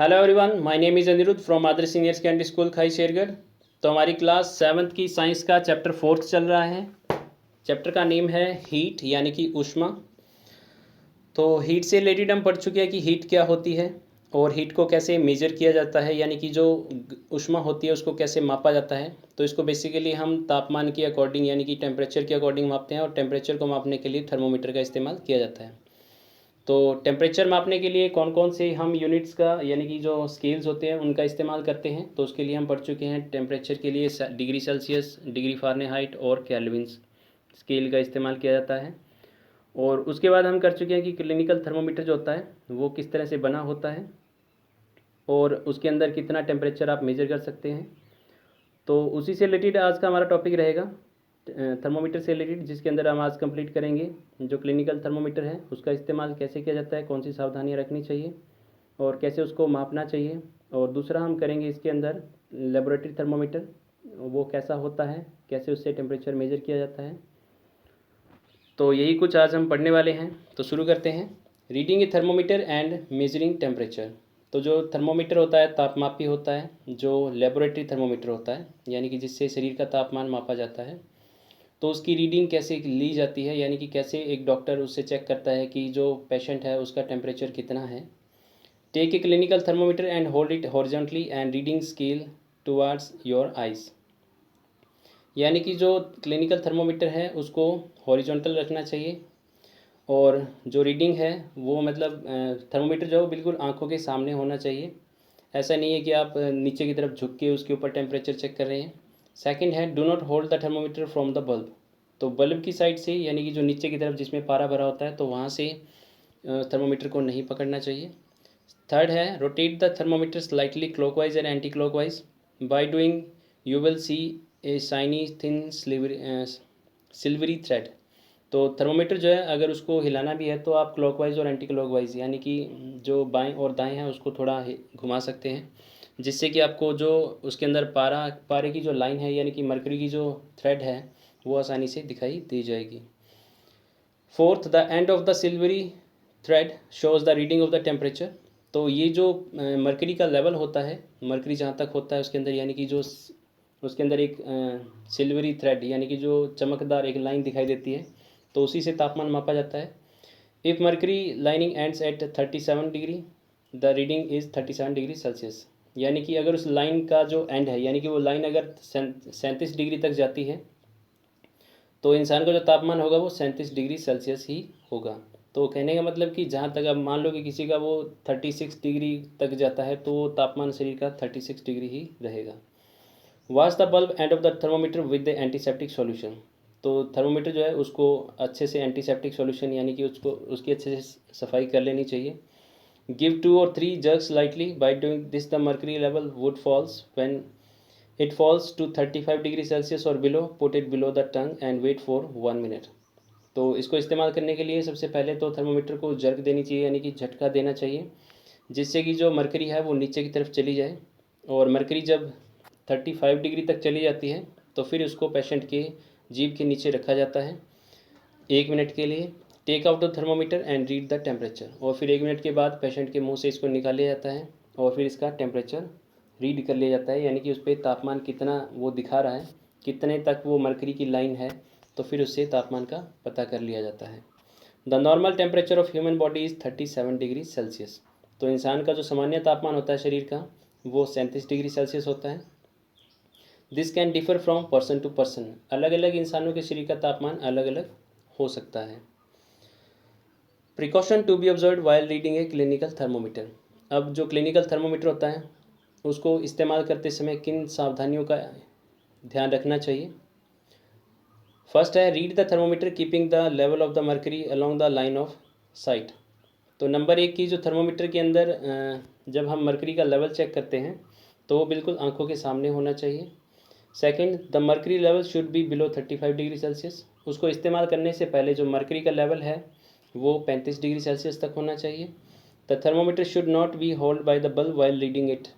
Hello everyone, my name is Anirudh from Adarsh senior secondary school Khai Shergarh. तो हमारी class 7th की science का चैप्टर 4th चल रहा है। चैप्टर का नेम है हीट यानी कि ऊष्मा। तो हीट से रिलेटेड हम पढ़ चुके हैं कि हीट क्या होती है और हीट को कैसे मेजर किया जाता है, यानी कि जो ऊष्मा होती है उसको कैसे मापा जाता है। तो इसको बेसिकली हम तापमान के अकॉर्डिंग यानी कि टेम्परेचर के अकॉर्डिंग मापते हैं और टेम्परेचर को मापने के लिए थर्मोमीटर का इस्तेमाल किया जाता है। तो टेम्परेचर मापने के लिए कौन कौन से हम यूनिट्स का यानी कि जो स्केल्स होते हैं उनका इस्तेमाल करते हैं, तो उसके लिए हम पढ़ चुके हैं। टेम्परेचर के लिए डिग्री सेल्सियस, डिग्री फ़ारेनहाइट और केल्विन्स स्केल का इस्तेमाल किया जाता है। और उसके बाद हम कर चुके हैं कि क्लिनिकल थर्मोमीटर जो होता है वो किस तरह से बना होता है और उसके अंदर कितना टेम्परेचर आप मेजर कर सकते हैं। तो उसी से रिलेटेड आज का हमारा टॉपिक रहेगा, थर्मोमीटर से रिलेटेड, जिसके अंदर हम आज कंप्लीट करेंगे जो क्लिनिकल थर्मोमीटर है उसका इस्तेमाल कैसे किया जाता है, कौन सी सावधानियां रखनी चाहिए और कैसे उसको मापना चाहिए। और दूसरा हम करेंगे इसके अंदर लेबोरेटरी थर्मोमीटर, वो कैसा होता है, कैसे उससे टेम्परेचर मेजर किया जाता है। तो यही कुछ आज हम पढ़ने वाले हैं। तो शुरू करते हैं। Reading A thermometer and measuring temperature. तो जो थर्मोमीटर होता है तापमापी होता है, जो लेबोरेटरी थर्मोमीटर होता है यानी कि जिससे शरीर का तापमान मापा जाता है, तो उसकी रीडिंग कैसे ली जाती है, यानी कि कैसे एक डॉक्टर उससे चेक करता है कि जो पेशेंट है उसका टेम्परेचर कितना है। Take a clinical thermometer and hold it horizontally and reading scale towards your eyes. यानी कि जो क्लिनिकल थर्मोमीटर है उसको हॉरिजॉन्टल रखना चाहिए और जो रीडिंग है वो मतलब थर्मोमीटर जो है वो बिल्कुल आंखों के सामने होना चाहिए। ऐसा नहीं है कि आप नीचे की तरफ झुक के उसके ऊपर टेम्परेचर चेक कर रहे हैं। सेकंड है, do not hold the thermometer from the bulb. तो बल्ब की साइड से यानी कि जो नीचे की तरफ जिसमें पारा भरा होता है तो वहाँ से थर्मोमीटर को नहीं पकड़ना चाहिए। थर्ड है, rotate the thermometer slightly clockwise and anti clockwise. By doing you will see A shiny thin silvery thread. तो थर्मोमीटर जो है अगर उसको हिलाना भी है तो आप क्लॉकवाइज और एंटी क्लॉकवाइज यानी कि जो बाएं और दाएं हैं उसको थोड़ा घुमा सकते हैं, जिससे कि आपको जो उसके अंदर पारे की जो लाइन है यानी कि मरकरी की जो थ्रेड है वो आसानी से दिखाई दी जाएगी। Fourth, the end of the silvery thread shows the reading of the temperature. तो ये जो मरकरी का लेवल होता है, मरकरी जहाँ तक होता है उसके अंदर यानी कि जो उसके अंदर एक सिल्वरी थ्रेड यानी कि जो चमकदार एक लाइन दिखाई देती है, तो उसी से तापमान मापा जाता है। If mercury lining ends at 37 degree the reading is 37 degree Celsius. यानी कि अगर उस लाइन का जो एंड है यानी कि वो लाइन अगर 37 डिग्री तक जाती है तो इंसान का जो तापमान होगा वो 37 डिग्री सेल्सियस ही होगा। तो कहने का मतलब कि जहाँ तक अब मान लो कि किसी का वो 36 डिग्री तक जाता है तो वो तापमान शरीर का 36 डिग्री ही रहेगा। Wash the bulb end of the thermometer with the antiseptic solution. तो थर्मोमीटर जो है उसको अच्छे से एंटीसेप्टिक सॉल्यूशन यानी कि उसको उसकी अच्छे से सफाई कर लेनी चाहिए। Give 2 or 3 jugs lightly. By doing this the mercury level would falls. When it falls to 35 degree Celsius और below, put it below the tongue and wait for 1 minute. तो इसको इस्तेमाल करने के लिए सबसे पहले तो थर्मोमीटर को जर्क देनी चाहिए यानी कि झटका देना चाहिए, जिससे कि जो मरकरी है वो नीचे की तरफ चली जाए। और मरकरी जब 35 डिग्री तक चली जाती है तो फिर उसको पेशेंट के जीभ के नीचे रखा जाता है 1 मिनट के लिए। Take out the thermometer and read the temperature. और फिर 1 मिनट के बाद पेशेंट के मुंह से इसको निकाल लिया जाता है और फिर इसका टेम्परेचर रीड कर लिया जाता है, यानी कि उस पर तापमान कितना वो दिखा रहा है, कितने तक वो मरकरी की लाइन है, तो फिर उससे तापमान का पता कर लिया जाता है। The normal temperature of human body is 37 degree Celsius. तो इंसान का जो सामान्य तापमान होता है शरीर का वो 37 डिग्री सेल्सियस होता है। This can differ from person to person. अलग अलग इंसानों के शरीर का तापमान अलग अलग हो सकता है। Precaution to be observe while reading a clinical thermometer. अब जो क्लिनिकल थर्मोमीटर होता है उसको इस्तेमाल करते समय किन सावधानियों का ध्यान रखना चाहिए। फर्स्ट है, read the thermometer keeping the level of the mercury along the line of site. तो नंबर 1 की जो थर्मोमीटर के अंदर जब हम मर्करी का लेवल चेक करते हैं तो वो बिल्कुल आंखों के सामने होना चाहिए। Second, the mercury level should be below 35 degree Celsius. उसको इस्तेमाल करने से पहले जो मर्करी का लेवल है वो 35 डिग्री सेल्सियस तक होना चाहिए। The thermometer should not be hold by the bulb while reading it.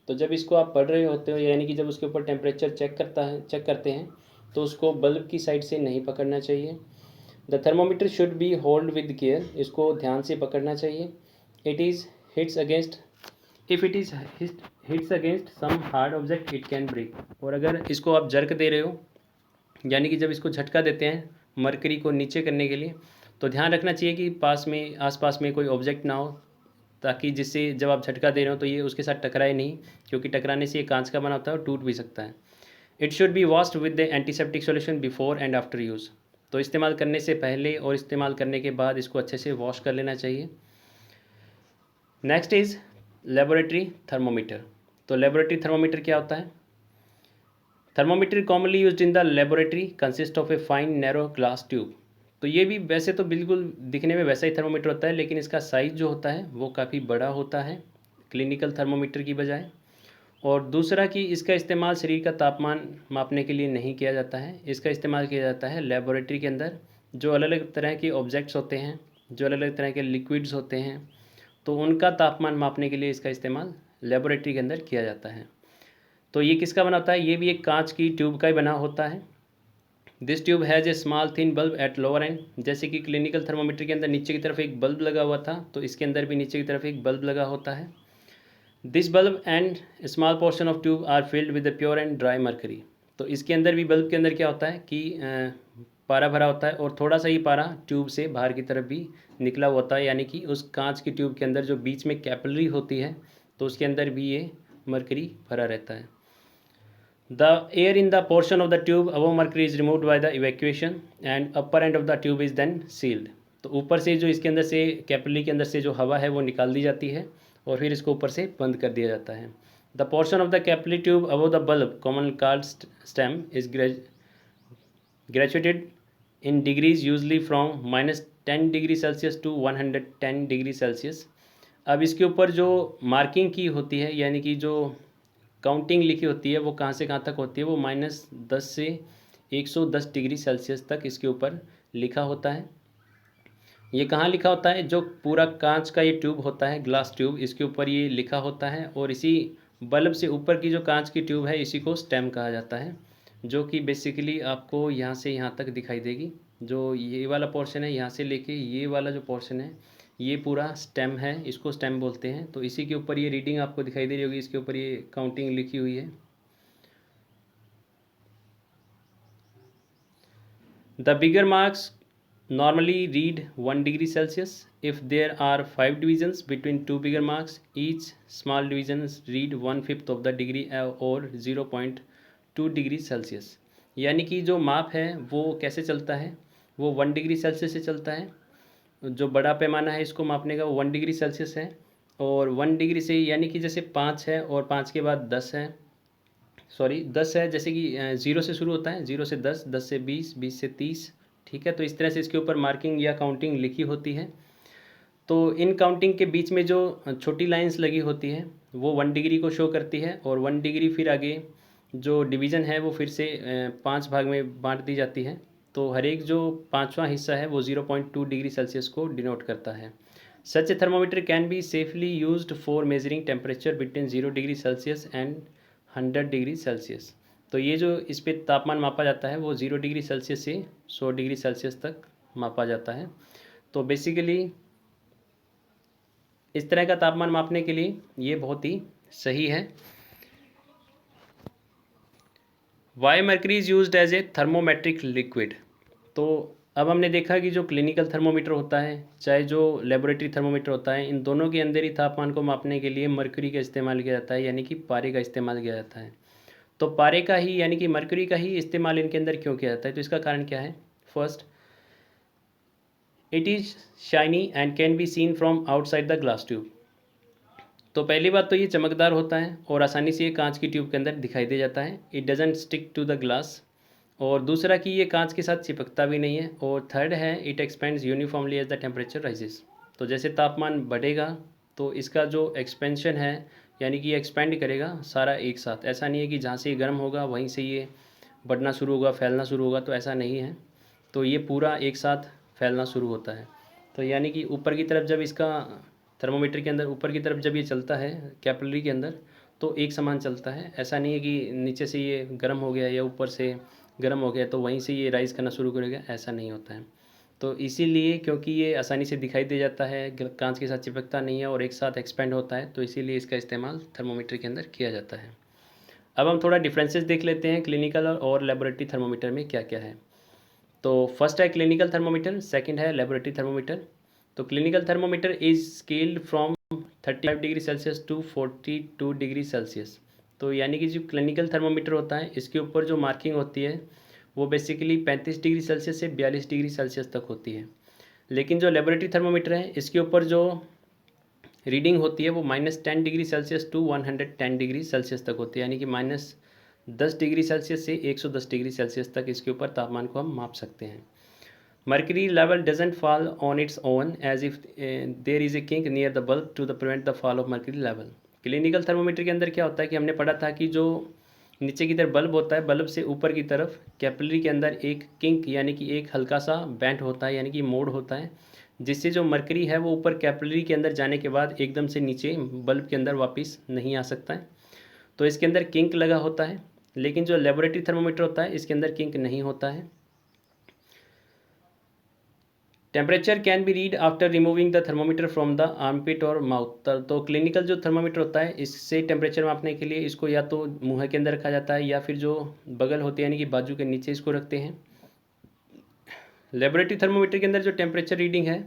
तो जब इसको आप पढ़ रहे होते हो यानी कि जब उसके ऊपर टेम्परेचर चेक करते हैं तो उसको बल्ब की साइड से नहीं पकड़ना चाहिए। The thermometer should be hold with care. इसको ध्यान से पकड़ना चाहिए। It is hits against if it is hits against some hard object it can break. और अगर इसको आप जर्क दे रहे हो, यानी कि जब इसको झटका देते हैं मरकरी को नीचे करने के लिए, तो ध्यान रखना चाहिए कि पास में आसपास में कोई ऑब्जेक्ट ना हो, ताकि जिससे जब आप झटका दे रहे हो तो ये उसके साथ टकराए नहीं, क्योंकि टकराने से ये कांच का बना होता है और टूट भी सकता है। It should be washed with the antiseptic solution before and after use. तो इस्तेमाल करने से पहले और इस्तेमाल करने के बाद इसको अच्छे से वॉश कर लेना चाहिए। Next is laboratory thermometer. तो लेबोरेटरी थर्मोमीटर क्या होता है? Thermometer commonly used in the laboratory consist of a fine narrow glass tube. तो ये भी वैसे तो बिल्कुल दिखने में वैसा ही थर्मोमीटर होता है, लेकिन इसका साइज़ जो होता है वो काफ़ी बड़ा होता है क्लिनिकल थर्मोमीटर की बजाय। और दूसरा कि इसका इस्तेमाल शरीर का तापमान मापने के लिए नहीं किया जाता है, इसका इस्तेमाल किया जाता है लेबोरेटरी के अंदर जो अलग अलग तरह के ऑब्जेक्ट्स होते हैं, जो अलग अलग तरह के लिक्विड्स होते हैं, तो उनका तापमान मापने के लिए इसका इस्तेमाल लेबोरेटरी के अंदर किया जाता है। तो ये किसका बना होता है? ये भी एक कांच की ट्यूब का ही बना होता है। This tube has a small thin bulb at lower and. जैसे कि क्लिनिकल थर्मोमीटर के अंदर नीचे की तरफ एक बल्ब लगा हुआ था, तो इसके अंदर भी नीचे की तरफ एक बल्ब लगा होता है। This bulb and small portion of tube are filled with the pure and dry mercury. तो इसके अंदर भी बल्ब के अंदर क्या होता है कि पारा भरा होता है और थोड़ा सा ही पारा ट्यूब से बाहर की तरफ भी निकला हुआ होता है, यानी कि उस कांच की ट्यूब के अंदर जो बीच में कैपिलरी होती है तो उसके अंदर भी ये मर्करी भरा रहता है। The air in the portion of the tube above mercury is removed by the evacuation and upper end of the tube is then sealed। तो ऊपर से जो इसके अंदर से कैपिलरी के अंदर से जो हवा है वो निकाल दी जाती है और फिर इसको ऊपर से बंद कर दिया जाता है। The portion of the capillary tube above the bulb commonly called stem is graduated in degrees usually from -10 degree Celsius to 110 degree Celsius. अब इसके ऊपर जो मार्किंग की होती है, यानी कि जो काउंटिंग लिखी होती है, वो कहाँ से कहाँ तक होती है? वो -10 से 110 डिग्री सेल्सियस तक इसके ऊपर लिखा होता है। ये कहाँ लिखा होता है? जो पूरा कांच का ये ट्यूब होता है, ग्लास ट्यूब, इसके ऊपर ये लिखा होता है। और इसी बल्ब से ऊपर की जो कांच की ट्यूब है इसी को स्टेम कहा जाता है, जो कि बेसिकली आपको यहाँ से यहाँ तक दिखाई देगी। जो ये वाला पोर्शन है यहाँ से लेके ये वाला जो पोर्शन है ये पूरा स्टेम है, इसको स्टेम बोलते हैं। तो इसी के ऊपर ये रीडिंग आपको दिखाई दे रही होगी, इसके ऊपर ये काउंटिंग लिखी हुई है। The bigger marks normally read 1 degree Celsius. If there are 5 divisions between two bigger marks, each small divisions read 1/5 of the degree or 0.2 degree Celsius. यानी कि जो माप है वो कैसे चलता है? वो 1 डिग्री सेल्सियस से चलता है। जो बड़ा पैमाना है इसको मापने का वो 1 डिग्री सेल्सियस है। और 1 डिग्री से यानी कि जैसे 5 है और 5 के बाद 10 है, सॉरी 10 है, जैसे कि 0 से शुरू होता है, 0 से 10, 10 से 20, 20 से 30, ठीक है। तो इस तरह से इसके ऊपर मार्किंग या काउंटिंग लिखी होती है। तो इन काउंटिंग के बीच में जो छोटी लाइंस लगी होती है वो 1 डिग्री को शो करती है। और 1 डिग्री फिर आगे जो डिवीज़न है वो फिर से 5 भाग में बांट दी जाती है। तो हर एक जो 5वां हिस्सा है वो 0.2 डिग्री सेल्सियस को डिनोट करता है। Such a thermometer can be safely used for measuring temperature between 0 degree Celsius and 100 degree Celsius. तो ये जो इस पर तापमान मापा जाता है वो 0 डिग्री सेल्सियस से 100 डिग्री सेल्सियस तक मापा जाता है। तो बेसिकली इस तरह का तापमान मापने के लिए ये बहुत ही सही है। Why mercury is used as a thermometric liquid. तो अब हमने देखा कि जो क्लिनिकल थर्मोमीटर होता है चाहे जो लेबोरेटरी थर्मोमीटर होता है, इन दोनों के अंदर ही तापमान को मापने के लिए मर्करी का इस्तेमाल किया जाता है, यानी कि पारे का इस्तेमाल किया जाता है। तो पारे का ही यानी कि मर्करी का ही इस्तेमाल इनके अंदर क्यों किया जाता है? तो इसका कारण क्या है? First, it is shiny and can be seen from outside the glass tube. तो पहली बात तो ये चमकदार होता है और आसानी से ये कांच की ट्यूब के अंदर दिखाई दे जाता है। It doesn't stick to the glass. और दूसरा कि ये कांच के साथ चिपकता भी नहीं है। और थर्ड है it expands uniformly as the temperature rises. तो जैसे तापमान बढ़ेगा तो इसका जो एक्सपेंशन है यानी कि ये एक्सपेंड करेगा सारा एक साथ। ऐसा नहीं है कि जहाँ से ये गर्म होगा वहीं से ये बढ़ना शुरू होगा, फैलना शुरू होगा, तो ऐसा नहीं है। तो ये पूरा एक साथ फैलना शुरू होता है। तो यानी कि ऊपर की तरफ जब इसका थर्मोमीटर के अंदर ऊपर की तरफ जब ये चलता है कैपिलरी के अंदर तो एक समान चलता है। ऐसा नहीं है कि नीचे से ये गर्म हो गया या ऊपर से गर्म हो गया तो वहीं से ये राइज़ करना शुरू करेगा, ऐसा नहीं होता है। तो इसीलिए क्योंकि ये आसानी से दिखाई दे जाता है, कांच के साथ चिपकता नहीं है और एक साथ एक्सपेंड होता है, तो इसीलिए इसका इस्तेमाल थर्मोमीटर के अंदर किया जाता है। अब हम थोड़ा डिफरेंसेस देख लेते हैं क्लिनिकल और लेबोरेटरी थर्मोमीटर में क्या क्या है। तो फर्स्ट है क्लिनिकल थर्मोमीटर, सेकंड है लेबोरेटरी थर्मोमीटर। तो clinical thermometer is scaled from 35 degree Celsius to 42 degree Celsius. तो यानी कि जो क्लिनिकल थर्मोमीटर होता है इसके ऊपर जो मार्किंग होती है वो बेसिकली 35 डिग्री सेल्सियस से 42 डिग्री सेल्सियस तक होती है। लेकिन जो लेबोरेटरी थर्मोमीटर है इसके ऊपर जो रीडिंग होती है वो -10 degree Celsius to 110 degree Celsius तक होती है, यानी कि -10 डिग्री सेल्सियस से 110 डिग्री सेल्सियस तक इसके ऊपर तापमान को हम माप सकते हैं। Mercury level doesn't fall on its own as if there is a kink near the bulb to the prevent the fall of mercury level. Clinical thermometer के अंदर क्या होता है कि हमने पढ़ा था कि जो नीचे की तरफ बल्ब होता है, बल्ब से ऊपर की तरफ कैपिलरी के अंदर एक किंक यानी कि एक हल्का सा बेंट होता है, यानी कि मोड़ होता है, जिससे जो मर्करी है वो ऊपर कैपिलरी के अंदर जाने के बाद एकदम से नीचे बल्ब के अंदर वापस नहीं आ सकता है। तो इसके अंदर किंक लगा होता है। लेकिन जो लेबोरेटरी थर्मोमीटर होता है इसके अंदर किंक नहीं होता है। Temperature can be read after removing the thermometer from the armpit और माउथ। तो क्लिनिकल जो थर्मोमीटर होता है इससे टेम्परेचर मापने के लिए इसको या तो मुँह के अंदर रखा जाता है या फिर जो बगल होती है यानी कि बाजू के नीचे इसको रखते हैं। लेबोरेटरी थर्मोमीटर के अंदर जो टेम्परेचर रीडिंग है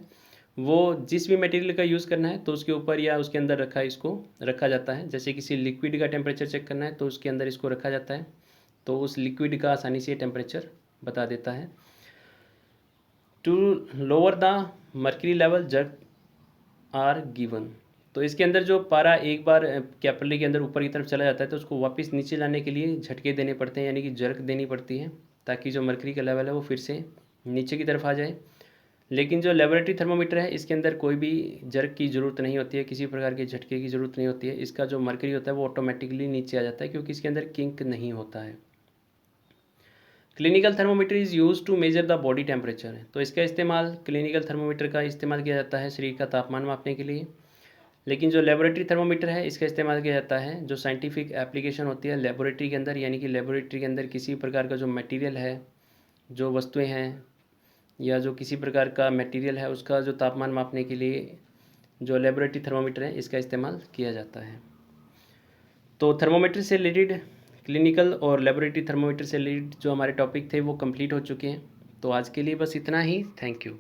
वो जिस भी मटेरियल का यूज़ करना है तो उसके ऊपर या उसके अंदर इसको रखा जाता है। जैसे किसी लिक्विड का टेम्परेचर चेक करना है तो उसके अंदर इसको रखा जाता है, तो उस लिक्विड का आसानी से टेम्परेचर बता देता है। To lower the mercury level jerk are given. तो इसके अंदर जो पारा एक बार कैपिलरी के अंदर ऊपर की तरफ चला जाता है तो उसको वापस नीचे लाने के लिए झटके देने पड़ते हैं, यानी कि जर्क देनी पड़ती है, ताकि जो मर्करी का लेवल है वो फिर से नीचे की तरफ आ जाए। लेकिन जो लेबोरेटरी थर्मोमीटर है इसके अंदर कोई भी जर्क की ज़रूरत नहीं होती है, किसी प्रकार के झटके की ज़रूरत नहीं होती है। इसका जो मर्करी होता है वो ऑटोमेटिकली नीचे आ जाता है क्योंकि इसके अंदर किंक नहीं होता है। Clinical thermometer is use to measure the body temperature है। तो इसका इस्तेमाल क्लिनिकल थर्मोमीटर का इस्तेमाल किया जाता है शरीर का तापमान मापने के लिए। लेकिन जो लेबोरेटरी थर्मोमीटर है इसका इस्तेमाल किया जाता है जो साइंटिफिक एप्लीकेशन होती है लेबोरेटरी के अंदर, यानी कि लेबोरेटरी के अंदर किसी प्रकार का जो मटेरियल है, जो वस्तुएं हैं या जो किसी प्रकार का मटेरियल है उसका जो तापमान मापने के लिए जो लेबोरेटरी थर्मोमीटर है इसका इस्तेमाल किया जाता है। तो थर्मोमीटर से रिलेटेड क्लिनिकल और लेबोरेटरी थर्मोमीटर से रिलेटेड जो हमारे टॉपिक थे वो कंप्लीट हो चुके हैं। तो आज के लिए बस इतना ही। Thank you.